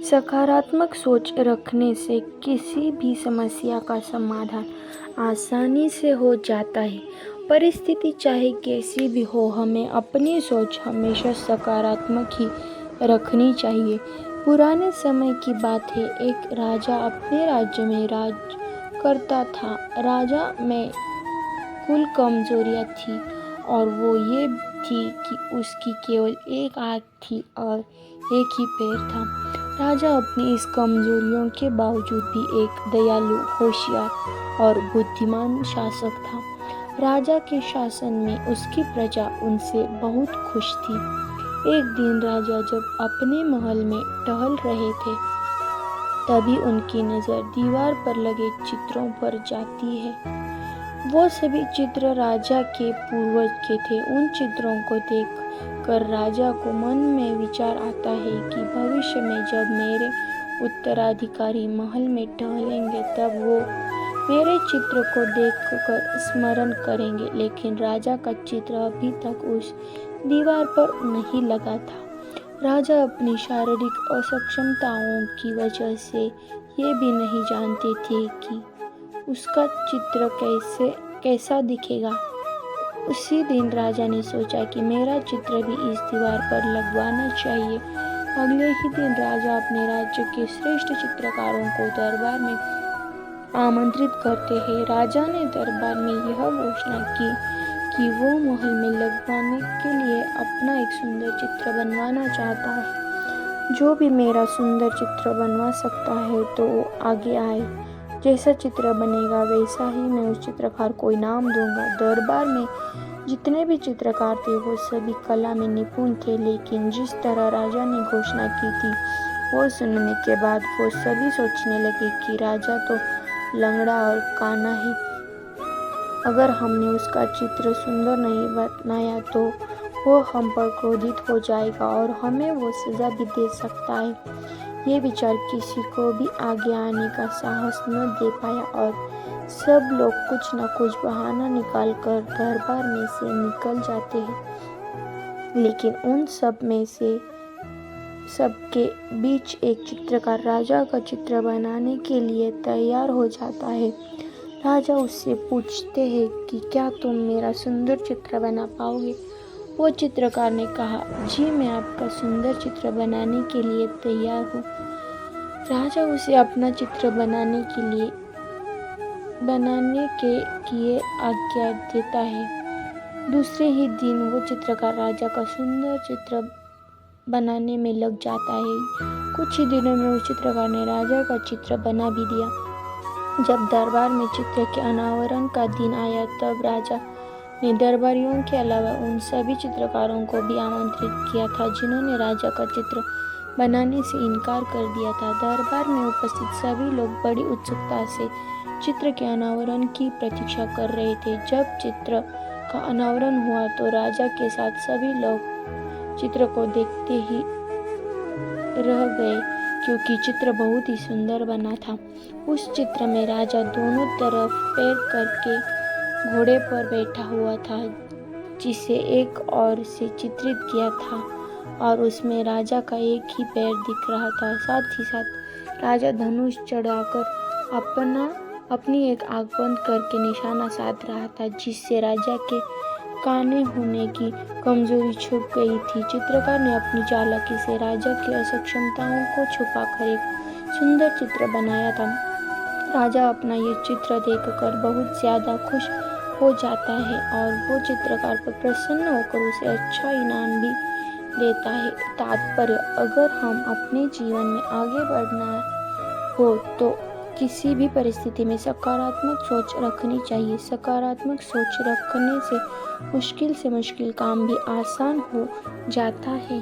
सकारात्मक सोच रखने से किसी भी समस्या का समाधान आसानी से हो जाता है। परिस्थिति चाहे कैसी भी हो, हमें अपनी सोच हमेशा सकारात्मक ही रखनी चाहिए। पुराने समय की बात है, एक राजा अपने राज्य में राज करता था। राजा में कुल कमजोरियां थी और वो ये थी कि उसकी केवल एक आंख थी और एक ही पैर था। राजा अपनी इस कमजोरियों के बावजूद भी एक दयालु, होशियार और बुद्धिमान शासक था। राजा के शासन में उसकी प्रजा उनसे बहुत खुश थी। एक दिन राजा जब अपने महल में टहल रहे थे, तभी उनकी नजर दीवार पर लगे चित्रों पर जाती है। वो सभी चित्र राजा के पूर्वज के थे। उन चित्रों को देख कर राजा को मन में विचार आता है कि भविष्य में जब मेरे उत्तराधिकारी महल में टहलेंगे, तब वो मेरे चित्र को देखकर स्मरण करेंगे। लेकिन राजा का चित्र अभी तक उस दीवार पर नहीं लगा था। राजा अपनी शारीरिक असक्षमताओं की वजह से ये भी नहीं जानते थे कि उसका चित्र कैसा दिखेगा। उसी दिन राजा ने सोचा कि मेरा चित्र भी इस दीवार पर लगवाना चाहिए। अगले ही दिन राजा अपने राज्य के श्रेष्ठ चित्रकारों को दरबार में आमंत्रित करते हैं। राजा ने दरबार में यह घोषणा की कि वो महल में लगवाने के लिए अपना एक सुंदर चित्र बनवाना चाहता है। जो भी मेरा सुंदर चित्र बनवा सकता है तो वो आगे आए। जैसा चित्र बनेगा वैसा ही मैं उस चित्रकार को इनाम दूंगा। दरबार में जितने भी चित्रकार थे वो सभी कला में निपुण थे, लेकिन जिस तरह राजा ने घोषणा की थी, वो सुनने के बाद वो सभी सोचने लगे कि राजा तो लंगड़ा और काना ही, अगर हमने उसका चित्र सुंदर नहीं बनाया तो वो हम पर क्रोधित हो जाएगा और हमें वो सजा भी दे सकता है। ये विचार किसी को भी आगे आने का साहस न दे पाया और सब लोग कुछ न कुछ बहाना निकाल कर दरबार में से निकल जाते हैं। लेकिन उन सब में से सबके बीच एक चित्रकार राजा का चित्र बनाने के लिए तैयार हो जाता है। राजा उससे पूछते हैं कि क्या तुम मेरा सुंदर चित्र बना पाओगे? वो चित्रकार ने कहा, जी मैं आपका सुंदर चित्र बनाने के लिए तैयार हूँ। राजा उसे अपना चित्र बनाने के आज्ञा देता है। दूसरे ही दिन वो चित्रकार राजा का सुंदर चित्र बनाने में लग जाता है। कुछ ही दिनों में उस चित्रकार ने राजा का चित्र बना भी दिया। जब दरबार में चित्र के अनावरण का दिन आया, तब राजा ने दरबारियों के अलावा उन सभी चित्रकारों को भी आमंत्रित किया था जिन्होंने राजा का चित्र बनाने से इनकार कर दिया था। दरबार में उपस्थित सभी लोग बड़ी उत्सुकता से चित्र के अनावरण की प्रतीक्षा कर रहे थे। जब चित्र का अनावरण हुआ तो राजा के साथ सभी लोग चित्र को देखते ही रह गए, क्योंकि चित्र बहुत ही सुंदर बना था। उस चित्र में राजा दोनों तरफ पैर करके घोड़े पर बैठा हुआ था, जिसे एक ओर से चित्रित किया था और उसमें राजा का एक ही पैर दिख रहा था। साथ ही साथ राजा धनुष चढ़ाकर अपनी एक आंख बंद करके निशाना साध रहा था, जिससे राजा के काने होने की कमजोरी छुप गई थी। चित्रकार ने अपनी चालाकी से राजा की असक्षमताओं को छुपाकर एक सुंदर चित्र बनाया था। राजा अपना ये चित्र देखकर बहुत ज्यादा खुश हो जाता है और वो चित्रकार पर प्रसन्न होकर उसे अच्छा इनाम भी देता है। तात्पर्य, अगर हम अपने जीवन में आगे बढ़ना हो तो किसी भी परिस्थिति में सकारात्मक सोच रखनी चाहिए। सकारात्मक सोच रखने से मुश्किल काम भी आसान हो जाता है।